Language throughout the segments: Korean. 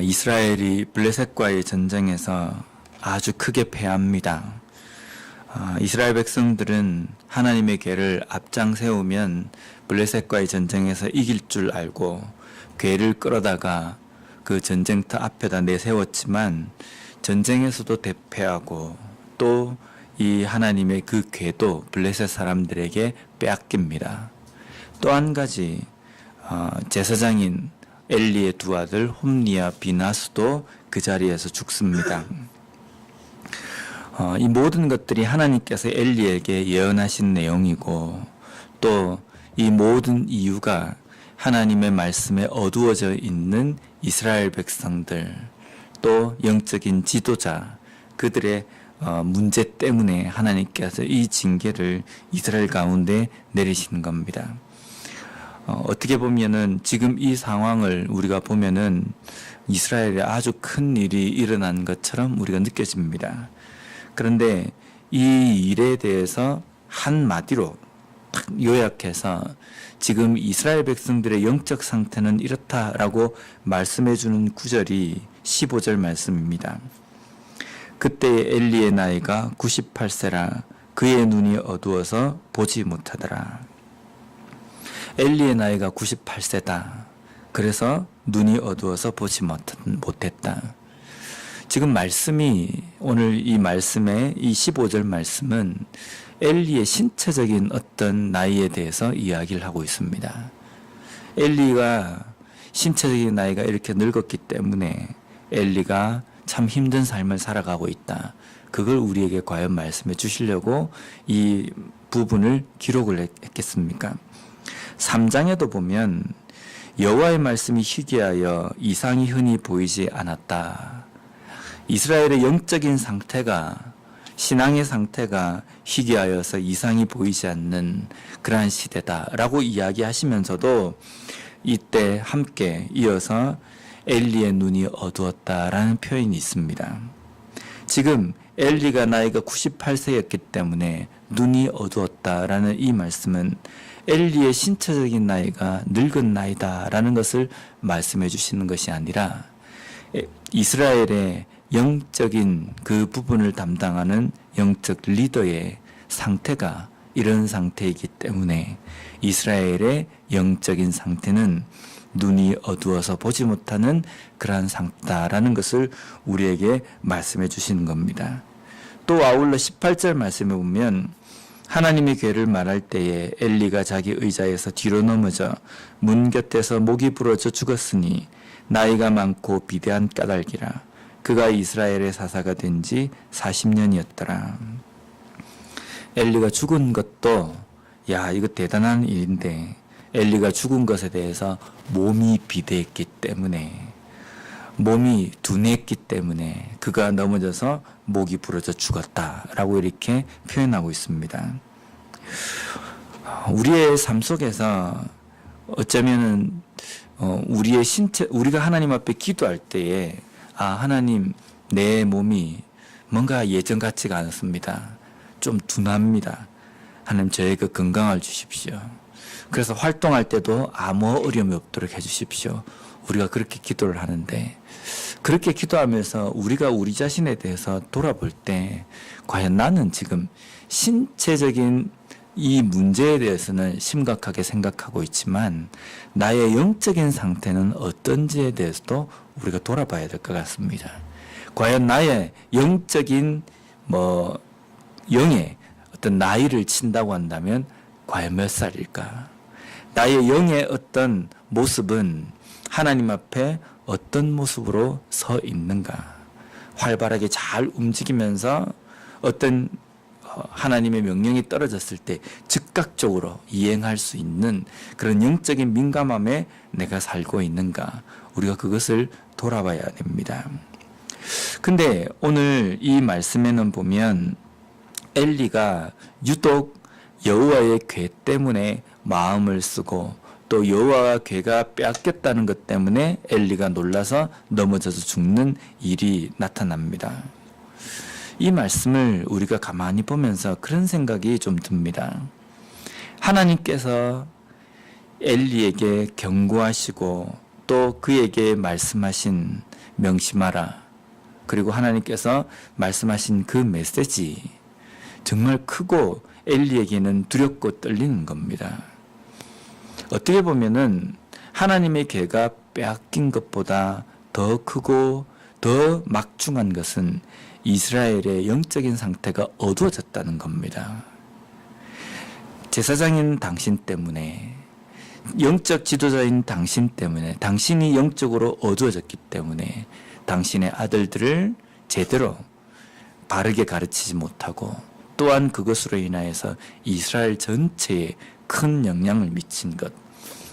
이스라엘이 블레셋과의 전쟁에서 아주 크게 패합니다. 이스라엘 백성들은 하나님의 궤를 앞장 세우면 블레셋과의 전쟁에서 이길 줄 알고 궤를 끌어다가 그 전쟁터 앞에다 내세웠지만 전쟁에서도 대패하고 또 이 하나님의 그 궤도 블레셋 사람들에게 빼앗깁니다. 또 한 가지 제사장인 엘리의 두 아들 홈니와 비나스도 그 자리에서 죽습니다. 이 모든 것들이 하나님께서 엘리에게 예언하신 내용이고 또 이 모든 이유가 하나님의 말씀에 어두워져 있는 이스라엘 백성들 또 영적인 지도자 그들의 문제 때문에 하나님께서 이 징계를 이스라엘 가운데 내리시는 겁니다. 어떻게 보면은 지금 이 상황을 우리가 보면은 이스라엘에 아주 큰 일이 일어난 것처럼 우리가 느껴집니다. 그런데 이 일에 대해서 한마디로 딱 요약해서 지금 이스라엘 백성들의 영적 상태는 이렇다라고 말씀해 주는 구절이 15절 말씀입니다. 그때 엘리의 나이가 98세라 그의 눈이 어두워서 보지 못하더라. 엘리의 나이가 98세다. 그래서 눈이 어두워서 보지 못했다. 지금 말씀이 오늘 이 말씀의 이 15절 말씀은 엘리의 신체적인 어떤 나이에 대해서 이야기를 하고 있습니다. 엘리가 신체적인 나이가 이렇게 늙었기 때문에 엘리가 참 힘든 삶을 살아가고 있다. 그걸 우리에게 과연 말씀해 주시려고 이 부분을 기록을 했겠습니까? 3장에도 보면 여호와의 말씀이 희귀하여 이상이 흔히 보이지 않았다. 이스라엘의 영적인 상태가 신앙의 상태가 희귀하여서 이상이 보이지 않는 그러한 시대다라고 이야기하시면서도 이때 함께 이어서 엘리의 눈이 어두웠다라는 표현이 있습니다. 지금 엘리가 나이가 98세였기 때문에 눈이 어두웠다라는 이 말씀은 엘리의 신체적인 나이가 늙은 나이다라는 것을 말씀해 주시는 것이 아니라 이스라엘의 영적인 그 부분을 담당하는 영적 리더의 상태가 이런 상태이기 때문에 이스라엘의 영적인 상태는 눈이 어두워서 보지 못하는 그러한 상태다라는 것을 우리에게 말씀해 주시는 겁니다. 또 아울러 18절 말씀에 보면 하나님의 궤를 말할 때에 엘리가 자기 의자에서 뒤로 넘어져 문 곁에서 목이 부러져 죽었으니 나이가 많고 비대한 까닭이라. 그가 이스라엘의 사사가 된 지 40년이었더라. 엘리가 죽은 것도 이거 대단한 일인데 엘리가 죽은 것에 대해서 몸이 비대했기 때문에 몸이 둔했기 때문에 그가 넘어져서 목이 부러져 죽었다라고 이렇게 표현하고 있습니다. 우리의 삶 속에서 어쩌면은 우리의 신체 우리가 하나님 앞에 기도할 때에 하나님 내 몸이 뭔가 예전 같지가 않습니다. 좀 둔합니다. 하나님 저에게 건강을 주십시오. 그래서 활동할 때도 아무 어려움이 없도록 해주십시오. 우리가 그렇게 기도를 하는데 그렇게 기도하면서 우리가 우리 자신에 대해서 돌아볼 때 과연 나는 지금 신체적인 이 문제에 대해서는 심각하게 생각하고 있지만 나의 영적인 상태는 어떤지에 대해서도 우리가 돌아봐야 될 것 같습니다. 과연 나의 영적인 영의 어떤 나이를 친다고 한다면 과연 몇 살일까? 나의 영의 어떤 모습은 하나님 앞에 어떤 모습으로 서 있는가? 활발하게 잘 움직이면서 어떤 하나님의 명령이 떨어졌을 때 즉각적으로 이행할 수 있는 그런 영적인 민감함에 내가 살고 있는가? 우리가 그것을 돌아봐야 됩니다. 근데 오늘 이 말씀에는 보면 엘리가 유독 여호와의 궤 때문에 마음을 쓰고 또 여호와의 궤가 빼앗겼다는 것 때문에 엘리가 놀라서 넘어져서 죽는 일이 나타납니다. 이 말씀을 우리가 가만히 보면서 그런 생각이 좀 듭니다. 하나님께서 엘리에게 경고하시고 또 그에게 말씀하신 명심하라, 그리고 하나님께서 말씀하신 그 메시지, 정말 크고 엘리에게는 두렵고 떨리는 겁니다. 어떻게 보면은 하나님의 계가 빼앗긴 것보다 더 크고 더 막중한 것은 이스라엘의 영적인 상태가 어두워졌다는 겁니다. 제사장인 당신 때문에, 영적 지도자인 당신 때문에, 당신이 영적으로 어두워졌기 때문에 당신의 아들들을 제대로 바르게 가르치지 못하고, 또한 그것으로 인하여서 이스라엘 전체에 큰 영향을 미친 것,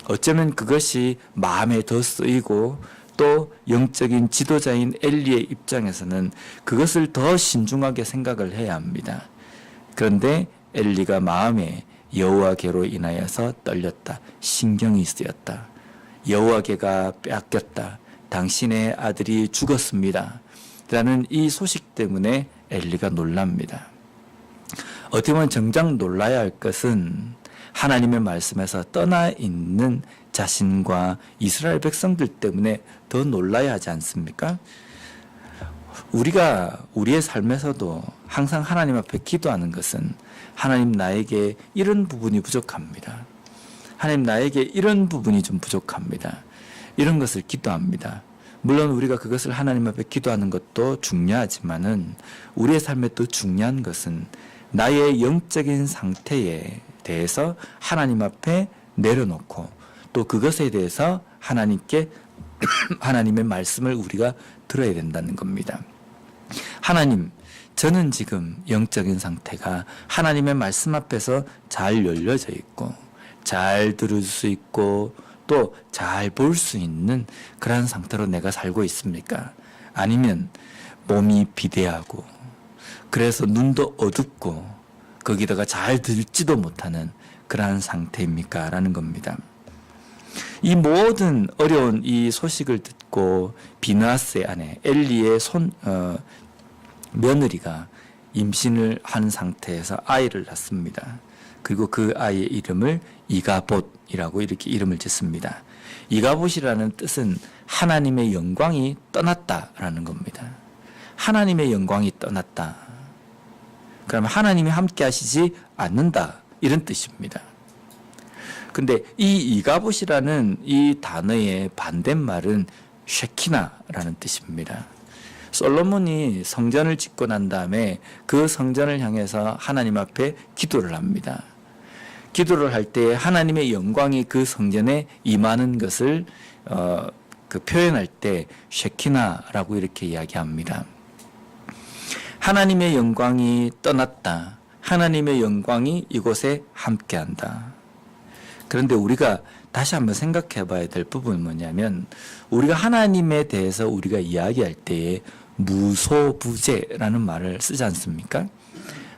어쩌면 그것이 마음에 더 쓰이고 또 영적인 지도자인 엘리의 입장에서는 그것을 더 신중하게 생각을 해야 합니다. 그런데 엘리가 마음에 여호와께로 인하여서 떨렸다, 신경이 쓰였다, 여호와께가 빼앗겼다, 당신의 아들이 죽었습니다 라는 이 소식 때문에 엘리가 놀랍니다. 어떻게 보면 정작 놀라야 할 것은 하나님의 말씀에서 떠나 있는 자신과 이스라엘 백성들 때문에 더 놀라야 하지 않습니까? 우리가 우리의 삶에서도 항상 하나님 앞에 기도하는 것은, 하나님 나에게 이런 부분이 부족합니다, 하나님 나에게 이런 부분이 좀 부족합니다, 이런 것을 기도합니다. 물론 우리가 그것을 하나님 앞에 기도하는 것도 중요하지만은 우리의 삶에 또 중요한 것은 나의 영적인 상태에 대해서 하나님 앞에 내려놓고, 또 그것에 대해서 하나님께 하나님의 말씀을 우리가 들어야 된다는 겁니다. 하나님, 저는 지금 영적인 상태가 하나님의 말씀 앞에서 잘 열려져 있고 잘 들을 수 있고 또 잘 볼 수 있는 그러한 상태로 내가 살고 있습니까? 아니면 몸이 비대하고 그래서 눈도 어둡고 거기다가 잘 듣지도 못하는 그러한 상태입니까? 라는 겁니다. 이 모든 어려운 이 소식을 듣고 비느하스의 아내 엘리의 며느리가 임신을 한 상태에서 아이를 낳습니다. 그리고 그 아이의 이름을 이가봇이라고 이렇게 이름을 짓습니다. 이가봇이라는 뜻은 하나님의 영광이 떠났다라는 겁니다. 하나님의 영광이 떠났다. 그러면 하나님이 함께 하시지 않는다, 이런 뜻입니다. 근데 이 이가봇이라는 이 단어의 반대말은 쉐키나라는 뜻입니다. 솔로몬이 성전을 짓고 난 다음에 그 성전을 향해서 하나님 앞에 기도를 합니다. 기도를 할 때 하나님의 영광이 그 성전에 임하는 것을 표현할 때 쉐키나라고 이렇게 이야기합니다. 하나님의 영광이 떠났다. 하나님의 영광이 이곳에 함께한다. 그런데 우리가 다시 한번 생각해 봐야 될 부분은 뭐냐면, 우리가 하나님에 대해서 우리가 이야기할 때에 무소부재라는 말을 쓰지 않습니까?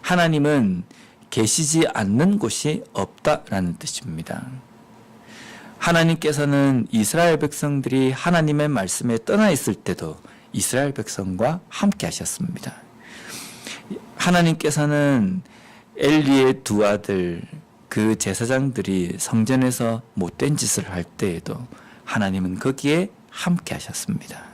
하나님은 계시지 않는 곳이 없다라는 뜻입니다. 하나님께서는 이스라엘 백성들이 하나님의 말씀에 떠나 있을 때도 이스라엘 백성과 함께 하셨습니다. 하나님께서는 엘리의 두 아들 그 제사장들이 성전에서 못된 짓을 할 때에도 하나님은 거기에 함께 하셨습니다.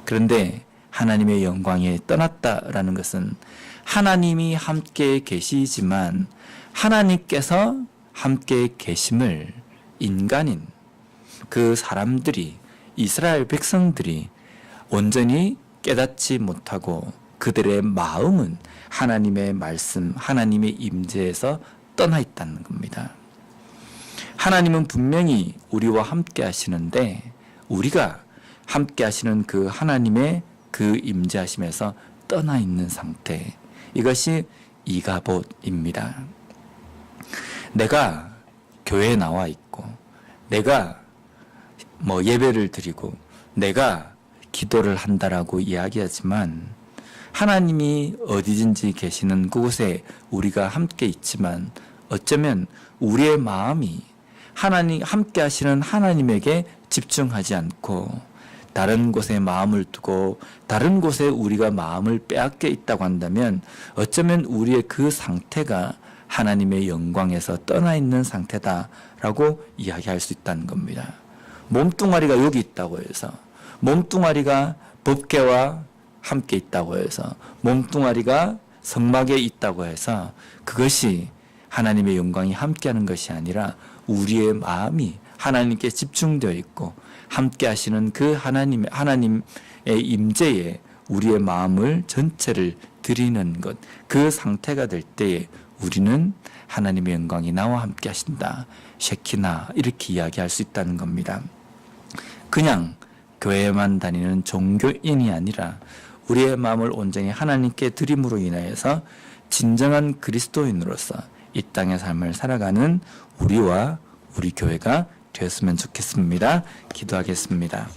그런데 하나님의 영광이 떠났다라는 것은 하나님이 함께 계시지만 하나님께서 함께 계심을 인간인 그 사람들이, 이스라엘 백성들이 온전히 깨닫지 못하고 그들의 마음은 하나님의 말씀, 하나님의 임재에서 떠나 있다는 겁니다. 하나님은 분명히 우리와 함께 하시는데 우리가 함께 하시는 그 하나님의 그 임재하심에서 떠나 있는 상태, 이것이 이가봇입니다. 내가 교회에 나와 있고 내가 예배를 드리고 내가 기도를 한다라고 이야기하지만 하나님이 어디든지 계시는 그곳에 우리가 함께 있지만 어쩌면 우리의 마음이 하나님 함께 하시는 하나님에게 집중하지 않고 다른 곳에 마음을 두고 다른 곳에 우리가 마음을 빼앗겨 있다고 한다면 어쩌면 우리의 그 상태가 하나님의 영광에서 떠나 있는 상태다라고 이야기할 수 있다는 겁니다. 몸뚱아리가 여기 있다고 해서, 몸뚱아리가 법궤와 함께 있다고 해서, 몸뚱아리가 성막에 있다고 해서 그것이 하나님의 영광이 함께하는 것이 아니라 우리의 마음이 하나님께 집중되어 있고 함께 하시는 그 하나님의 임재에 우리의 마음을 전체를 드리는 것, 그 상태가 될 때에 우리는 하나님의 영광이 나와 함께 하신다, 셰키나, 이렇게 이야기할 수 있다는 겁니다. 그냥 교회만 다니는 종교인이 아니라 우리의 마음을 온전히 하나님께 드림으로 인하여서 진정한 그리스도인으로서 이 땅의 삶을 살아가는 우리와 우리 교회가 되었으면 좋겠습니다. 기도하겠습니다.